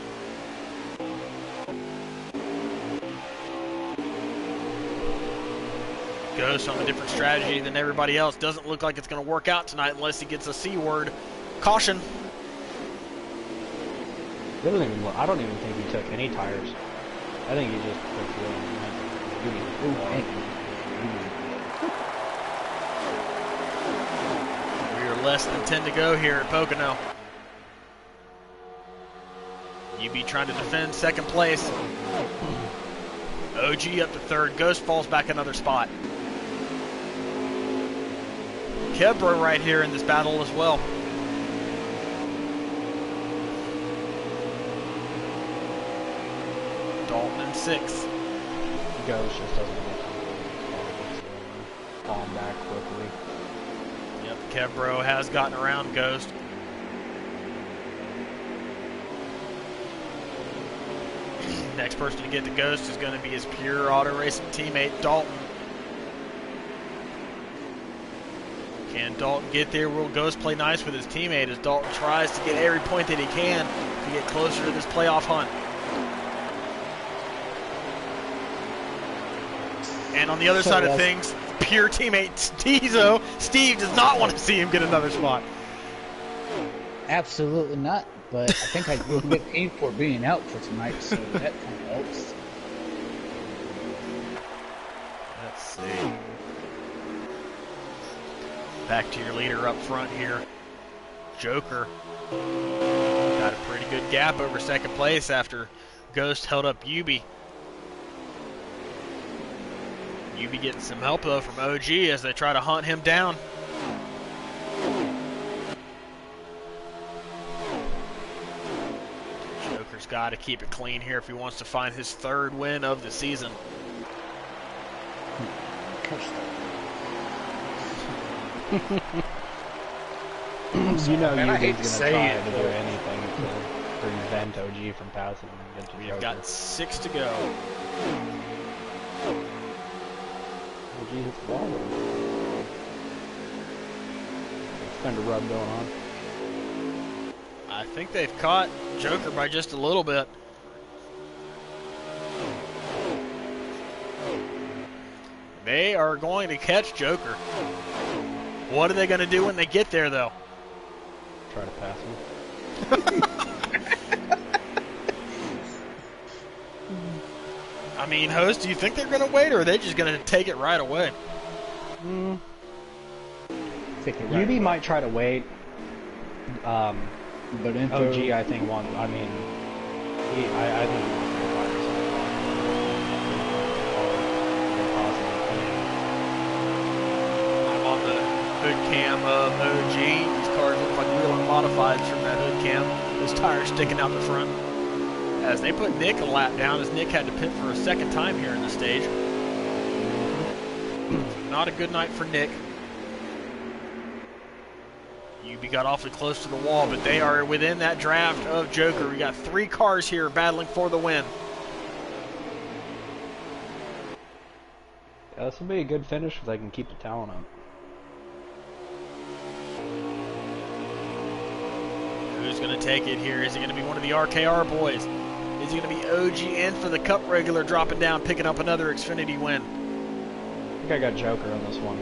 Ghost on a different strategy than everybody else. Doesn't look like it's going to work out tonight unless he gets a C word. Caution. I don't even think he took any tires. I think he just took fuel. We are less than 10 to go here at Pocono. UB trying to defend second place. OG up to 3rd. Ghost falls back another spot. Kebra right here in this battle as well. Dalton in 6th. Ghost just doesn't have calm back quickly. Yep, Kevbro has gotten around Ghost. Next person to get to Ghost is going to be his pure auto racing teammate, Dalton. Can Dalton get there? Will Ghost play nice with his teammate as Dalton tries to get every point that he can to get closer to this playoff hunt? And on the other side of things, pure teammate Steve does not want to see him get another spot. Absolutely not. But I think I will get paid for being out for tonight, so that kind of helps. Let's see. Back to your leader up front here. Joker got a pretty good gap over second place after Ghost held up Yubi. Yubi getting some help though from OG as they try to hunt him down. Joker's got to keep it clean here if he wants to find his third win of the season. You know, man, Yubi's I hate going to to say try it, to do but anything to prevent OG from passing him and get to We've Joker. got 6 to go. OG hits the ball. Fender rub going on. I think they've caught Joker by just a little bit. They are going to catch Joker. What are they going to do when they get there, though? Try to pass him. I mean, host, do you think they're going to wait, or are they just going to take it right away? UB might try to wait. But OG, I think, I think he wants to fire I'm on the hood cam of OG. These cars look like real modifieds from that hood cam. Those tires sticking out the front. As they put Nick a lap down, as Nick had to pit for a second time here in the stage. Not a good night for Nick. UB got awfully close to the wall, but they are within that draft of Joker. We got 3 cars here battling for the win. Yeah, this will be a good finish if they can keep the talent up. Who's going to take it here? Is it going to be one of the RKR boys? Is it going to be OG in for the Cup regular, dropping down, picking up another Xfinity win? I think I got Joker on this one.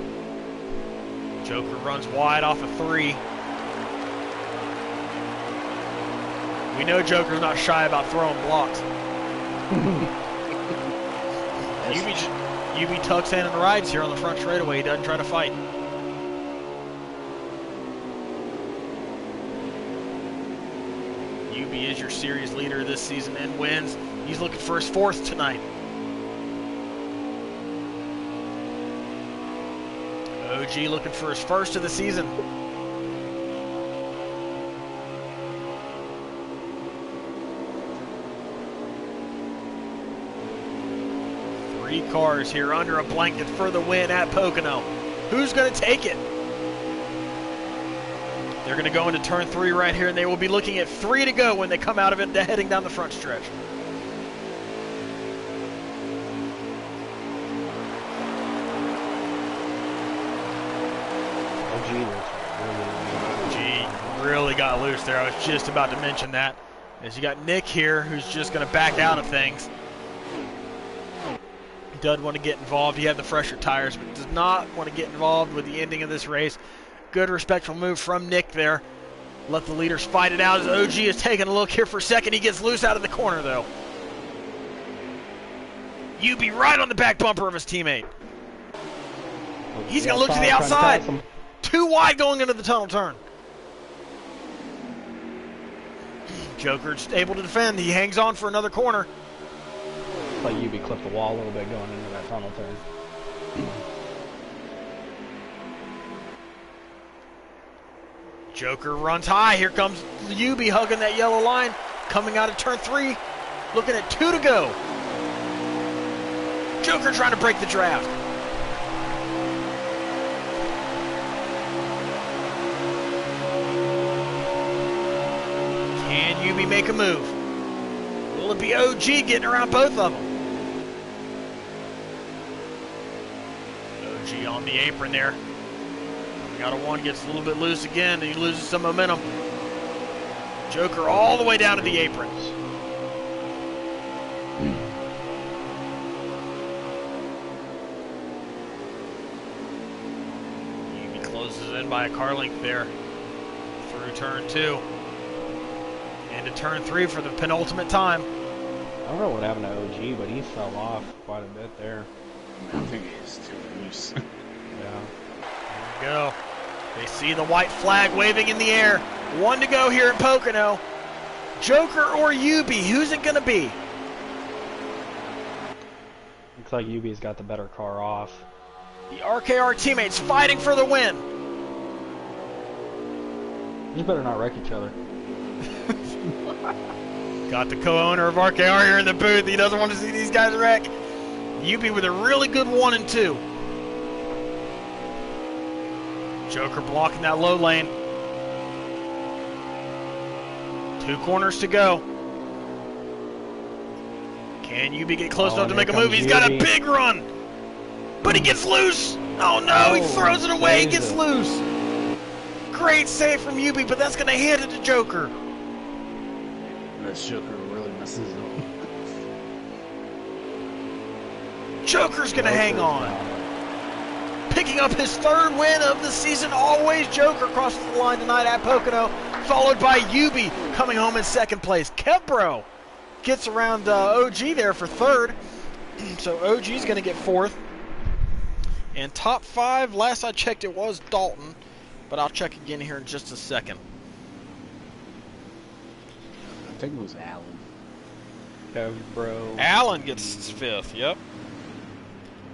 Joker runs wide off of 3. We know Joker's not shy about throwing blocks. UB tucks in and rides here on the front straightaway. He doesn't try to fight. UB is your series leader this season in wins. He's looking for his 4th tonight. OG looking for his 1st of the season. Three cars here under a blanket for the win at Pocono. Who's going to take it? They're going to go into turn 3 right here, and they will be looking at 3 to go when they come out of it, heading down the front stretch. Really got loose there. I was just about to mention that. As you got Nick here, who's just going to back out of things. He doesn't want to get involved. He had the fresher tires, but does not want to get involved with the ending of this race. Good, respectful move from Nick there. Let the leaders fight it out as OG is taking a look here for a second. He gets loose out of the corner, though. UB right on the back bumper of his teammate. He's going to look to the outside. 2 wide going into the tunnel turn. Joker's able to defend. He hangs on for another corner. Like UB clipped the wall a little bit going into that tunnel turn. Joker runs high. Here comes UB hugging that yellow line. Coming out of turn 3. Looking at 2 to go. Joker trying to break the draft. Yubi make a move? Will it be OG getting around both of them? OG on the apron there. Coming out of one, gets a little bit loose again, and he loses some momentum. Joker all the way down to the apron. Yubi closes in by a car length there. Through turn 2. And to turn 3 for the penultimate time. I don't know what happened to OG, but he fell off quite a bit there. I think it's too loose. Yeah. There we go. They see the white flag waving in the air. 1 to go here at Pocono. Joker or Yubi, who's it going to be? Looks like Yubi's got the better car off. The RKR teammates fighting for the win. You better not wreck each other. Got the co-owner of RKR here in the booth. He doesn't want to see these guys wreck. Yubi with a really good 1 and 2. Joker blocking that low lane. 2 corners to go. Can Yubi get close enough to make a move? He's got a big run. But he gets loose. Oh no, he throws it away. He gets loose. Great save from Yubi, but that's going to hit it to Joker. That Joker really messes it up. Joker's going to hang on. Picking up his 3rd win of the season. Always Joker crosses the line tonight at Pocono, followed by Yubi coming home in 2nd place. Kebro gets around OG there for 3rd. So OG's going to get 4th. And top 5, last I checked it was Dalton, but I'll check again here in just a second. I think it was Allen. Bro. Allen gets 5th, yep.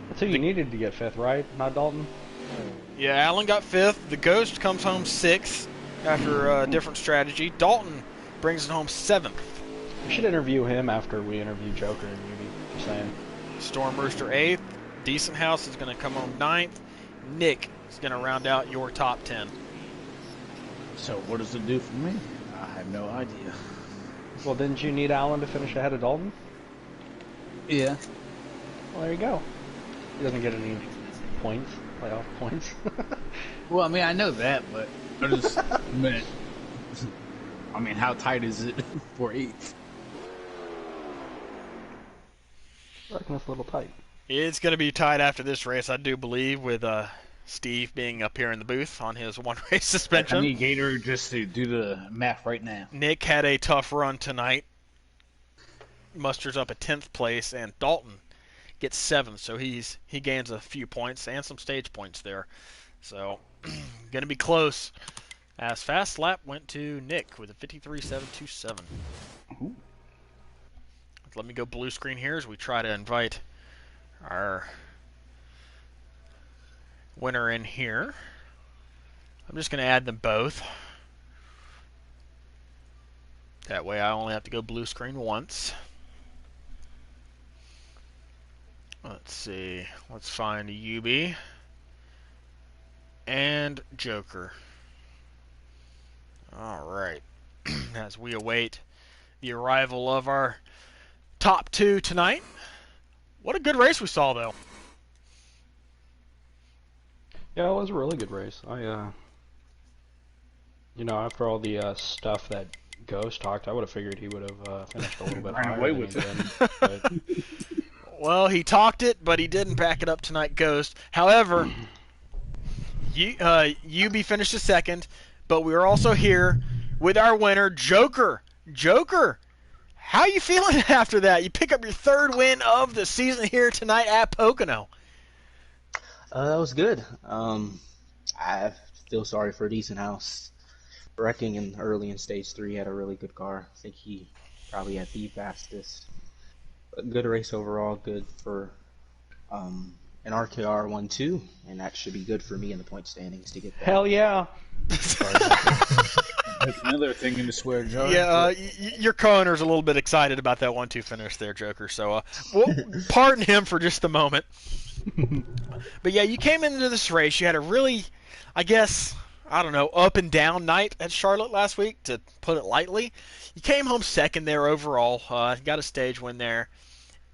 That's who you needed to get 5th, right? Not Dalton? Yeah, Allen got 5th. The Ghost comes home 6th after a different strategy. Dalton brings it home 7th. We should interview him after we interview Joker and Yubi. Just saying. Storm Rooster 8th. Decent House is going to come home 9th. Nick is going to round out your top 10. So what does it do for me? I have no idea. Well, didn't you need Allen to finish ahead of Dalton? Yeah. Well, there you go. He doesn't get any points, playoff points. Well, I mean, I know that, but I just meant. I mean, how tight is it for 8th? I reckon it's a little tight. It's going to be tight after this race, I do believe, with Steve being up here in the booth on his 1 race suspension. I need Gator just to do the math right now. Nick had a tough run tonight. Musters up at 10th place, and Dalton gets 7th, so he gains a few points and some stage points there. So, going to be close. As fast lap went to Nick with a 53.727. Let me go blue screen here as we try to invite our winner in here. I'm just going to add them both. That way I only have to go blue screen once. Let's see. Let's find Yubi and Joker. Alright. As we await the arrival of our top 2 tonight. What a good race we saw, though. Yeah, it was a really good race. You know, after all the stuff that Ghost talked, I would have figured he would have finished a little bit higher away than with he it. did. But Well, he talked it, but he didn't back it up tonight, Ghost. However, Yubi finished 2nd, but we are also here with our winner, Joker. Joker, how you feeling after that? You pick up your 3rd win of the season here tonight at Pocono. That was good. I feel sorry for Decent House. Wrecking early in stage 3, had a really good car. I think he probably had the fastest. A good race overall, good for an RKR 1-2, and that should be good for me in the point standings to get that. hell yeah! That's another thing in the swear jar. Yeah, your co-owner's a little bit excited about that 1-2 finish there, Joker, so we'll pardon him for just a moment. But yeah, you came into this race, you had a really, I guess, I don't know, up and down night at Charlotte last week, to put it lightly. You came home second there overall, got a stage win there,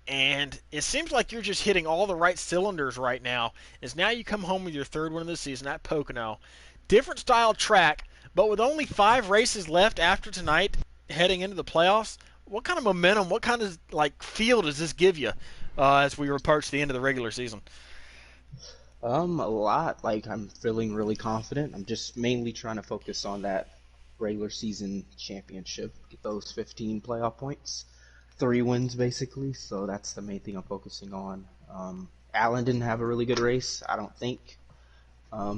and it seems like you're just hitting all the right cylinders right now. Is now you come home with your third win of the season at Pocono. Different style track, but with only 5 races left after tonight, heading into the playoffs, what kind of momentum, what kind of feel does this give you as we approach the end of the regular season? A lot. Like, I'm feeling really confident. I'm just mainly trying to focus on that regular season championship, get those 15 playoff points, 3 wins basically. So that's the main thing I'm focusing on. Allen didn't have a really good race, I don't think.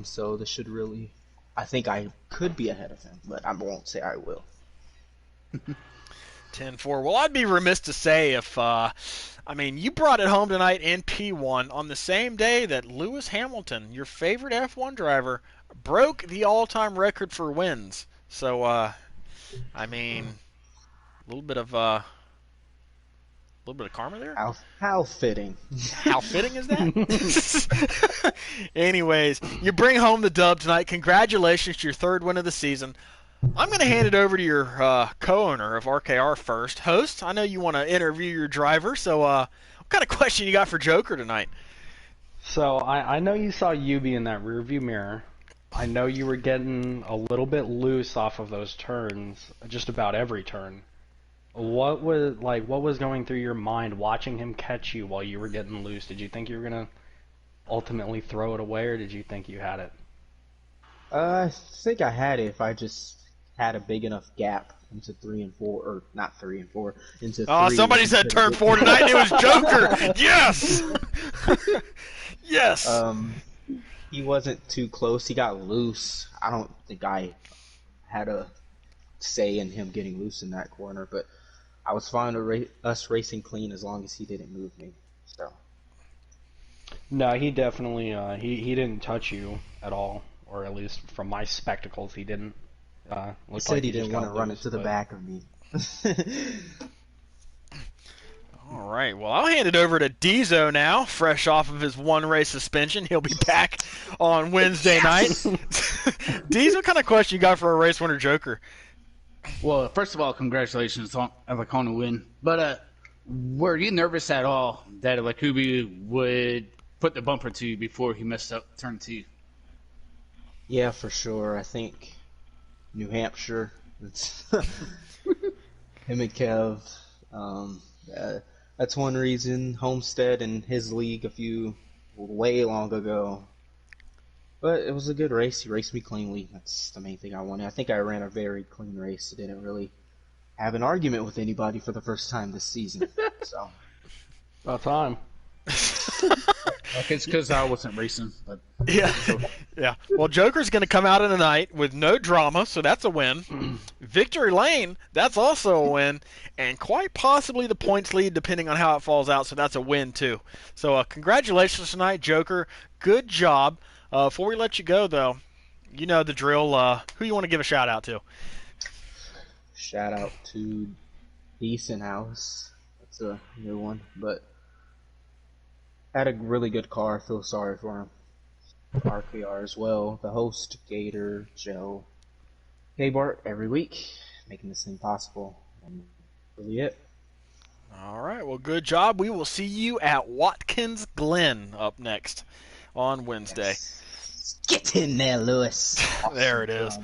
So this should really, I think I could be ahead of him, but I won't say I will. 10-4. Well, I'd be remiss to say if, you brought it home tonight in P1 on the same day that Lewis Hamilton, your favorite F1 driver, broke the all-time record for wins. So, a little bit of karma there. How fitting. How fitting is that? Anyways, you bring home the dub tonight. Congratulations to your third win of the season. I'm going to hand it over to your co-owner of RKR first. Host, I know you want to interview your driver, so what kind of question you got for Joker tonight? So I know you saw Yubi in that rearview mirror. I know you were getting a little bit loose off of those turns, just about every turn. What was going through your mind watching him catch you while you were getting loose? Did you think you were going to ultimately throw it away, or did you think you had it? I think I had it if I just had a big enough gap into 3 and 4, or not 3 and 4, into 3. Oh, somebody said turn 4 tonight, and it was Joker. Yes. Yes. He wasn't too close. He got loose. I don't think I had a say in him getting loose in that corner, but I was fine with us racing clean as long as he didn't move me. So. No, he definitely he didn't touch you at all, or at least from my spectacles, he didn't. He said he didn't want to run into the back of me. All right, well, I'll hand it over to Diesel now, fresh off of his 1-race suspension. He'll be back on Wednesday night. Diesel, what kind of question you got for a race winner Joker? Well, first of all, congratulations on a Pocono win. But were you nervous at all that Lakubi would put the bumper to you before he messed up turn 2? Yeah, for sure. I think New Hampshire, it's him and Kev. That's one reason. Homestead and his league way long ago. But it was a good race. He raced me cleanly. That's the main thing I wanted. I think I ran a very clean race. I didn't really have an argument with anybody for the first time this season. So about time. Okay, it's because I wasn't racing. But yeah. Yeah. Well, Joker's going to come out in the night with no drama, so that's a win. Victory Lane, that's also a win. And quite possibly the points lead, depending on how it falls out, so that's a win, too. So congratulations tonight, Joker. Good job. Before we let you go, though, you know the drill. Who you want to give a shout-out to? Shout out to Decent House. That's a new one, but had a really good car. I feel sorry for him. RKR as well. The host, Gator, Joe, K-Bart, every week, making this thing possible. And really it. All right. Well, good job. We will see you at Watkins Glen up next on Wednesday. Yes. Get in there, Lewis. There it is.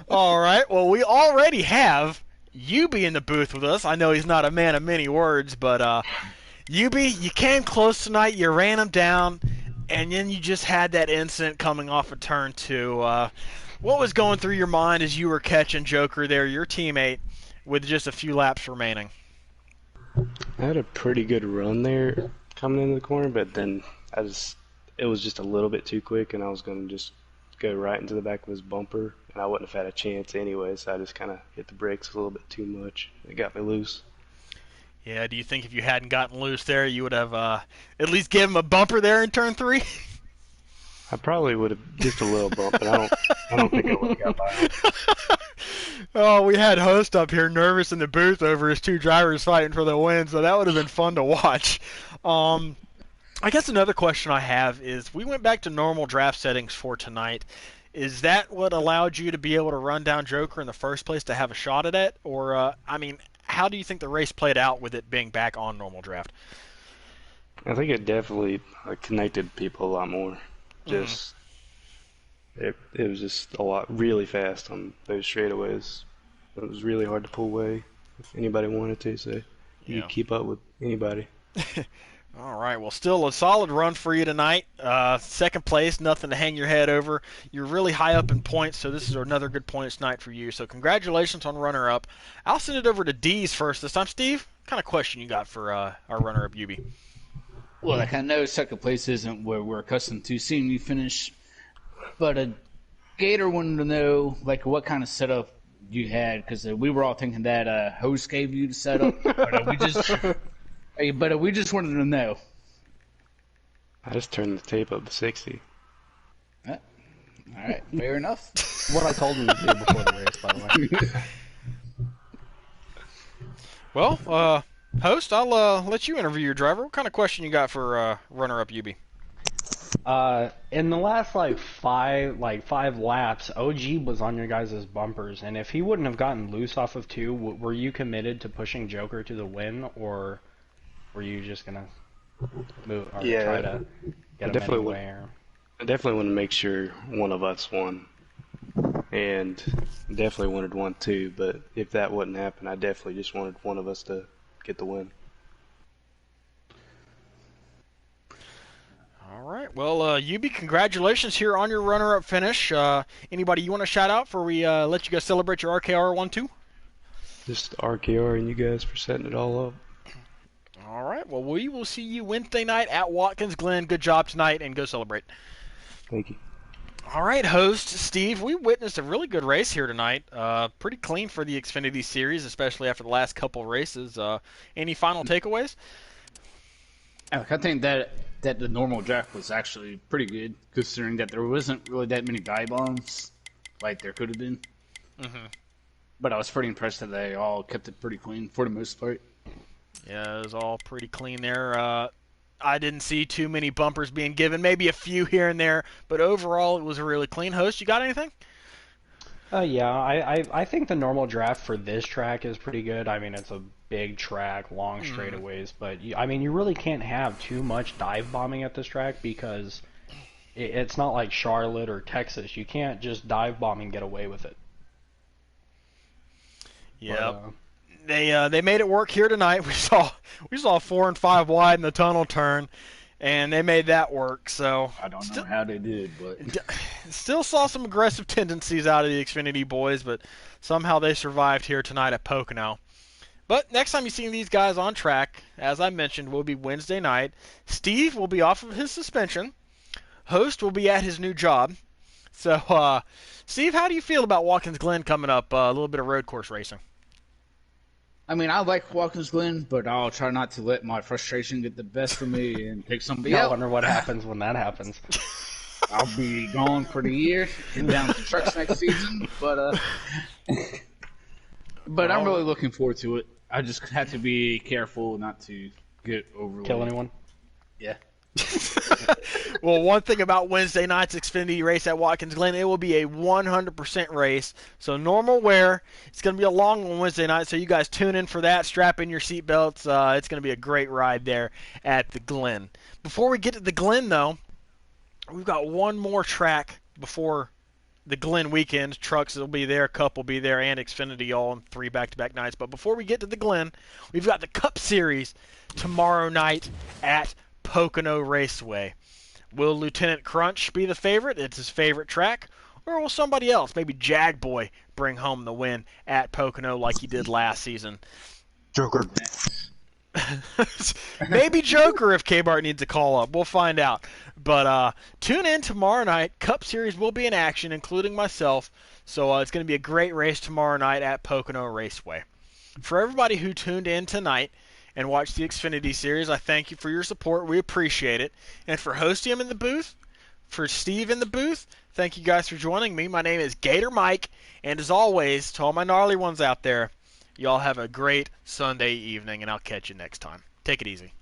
All right. Well, we already have Yubi in the booth with us. I know he's not a man of many words, but Yubi, you came close tonight. You ran him down, and then you just had that incident coming off of turn 2. What was going through your mind as you were catching Joker there, your teammate, with just a few laps remaining? I had a pretty good run there coming into the corner, but then it was just a little bit too quick, and I was going to just go right into the back of his bumper, and I wouldn't have had a chance anyway, so I just kind of hit the brakes a little bit too much. It got me loose. Yeah, do you think if you hadn't gotten loose there, you would have at least given him a bumper there in turn 3? I probably would have just a little bump, but I don't think I would have got by him. Oh, we had Host up here nervous in the booth over his 2 drivers fighting for the win, so that would have been fun to watch. I guess another question I have is, we went back to normal draft settings for tonight. Is that what allowed you to be able to run down Joker in the first place to have a shot at it? Or, how do you think the race played out with it being back on normal draft? I think it definitely connected people a lot more. Just it was just a lot really fast on those straightaways. It was really hard to pull away if anybody wanted to, so you could keep up with anybody. All right, well, still a solid run for you tonight. Second place, nothing to hang your head over. You're really high up in points, so this is another good points night for you. So congratulations on runner-up. I'll send it over to D's first this time. Steve, what kind of question you got for our runner-up, UB? Well, like, I know second place isn't where we're accustomed to seeing you finish, but Gator wanted to know, like, what kind of setup you had, because we were all thinking that host gave you the setup, but we just wanted to know. I just turned the tape up to 60. All right, fair enough. What I told him to do before the race, by the way. Well, host, I'll let you interview your driver. What kind of question you got for runner-up UB? In the last five laps, OG was on your guys' bumpers, and if he wouldn't have gotten loose off of 2, were you committed to pushing Joker to the win, or were you just gonna move or try to get him anywhere? I definitely want to make sure one of us won, and definitely wanted 1 too. But if that wouldn't happen, I definitely just wanted one of us to get the win. All right. Well, UB, congratulations here on your runner-up finish. Anybody you want to shout out before we let you guys celebrate your RKR 1-2? Just RKR and you guys for setting it all up. All right. Well, we will see you Wednesday night at Watkins Glen. Good job tonight, and go celebrate. Thank you. All right, host Steve, we witnessed a really good race here tonight. Pretty clean for the Xfinity Series, especially after the last couple races. Any final takeaways? I think that the normal draft was actually pretty good, considering that there wasn't really that many dive bombs like there could have been. Mm-hmm. But I was pretty impressed that they all kept it pretty clean for the most part. Yeah, it was all pretty clean there. I didn't see too many bumpers being given, maybe a few here and there, but overall it was a really clean. Host, you got anything? Yeah, I think the normal draft for this track is pretty good. I mean, it's a big track, long straightaways, but you really can't have too much dive bombing at this track because it's not like Charlotte or Texas. You can't just dive bomb and get away with it. Yeah. They made it work here tonight. We saw 4 and 5 wide in the tunnel turn, and they made that work. So I don't know how they did, but still saw some aggressive tendencies out of the Xfinity boys, but somehow they survived here tonight at Pocono. But next time you see these guys on track, as I mentioned, will be Wednesday night. Steve will be off of his suspension. Host will be at his new job. So, Steve, how do you feel about Watkins Glen coming up? A little bit of road course racing. I mean, I like Watkins Glen, but I'll try not to let my frustration get the best of me and pick somebody I else. wonder what happens when that happens. I'll be gone for the year and down to trucks next season, but I'm really looking forward to it. I just have to be careful not to get overly Kill anyone? Yeah. Well, one thing about Wednesday night's Xfinity race at Watkins Glen, it will be a 100% race. So normal wear. It's going to be a long one Wednesday night, so you guys tune in for that. Strap in your seatbelts. It's going to be a great ride there at the Glen. Before we get to the Glen, though, we've got one more track before the Glen weekend. Trucks will be there, Cup will be there, and Xfinity all on 3 back-to-back nights. But before we get to the Glen, we've got the Cup Series tomorrow night at Pocono Raceway. Will Lieutenant Crunch be the favorite? It's his favorite track. Or will somebody else, maybe Jag Boy, bring home the win at Pocono like he did last season? Joker. Maybe Joker if K-Bart needs a call up. We'll find out. But tune in tomorrow night. Cup Series will be in action, including myself. So it's going to be a great race tomorrow night at Pocono Raceway. For everybody who tuned in tonight and watched the Xfinity Series, I thank you for your support. We appreciate it. And for Hostium in the booth, for Steve in the booth, thank you guys for joining me. My name is Gator Mike. And as always, to all my gnarly ones out there, y'all have a great Sunday evening, and I'll catch you next time. Take it easy.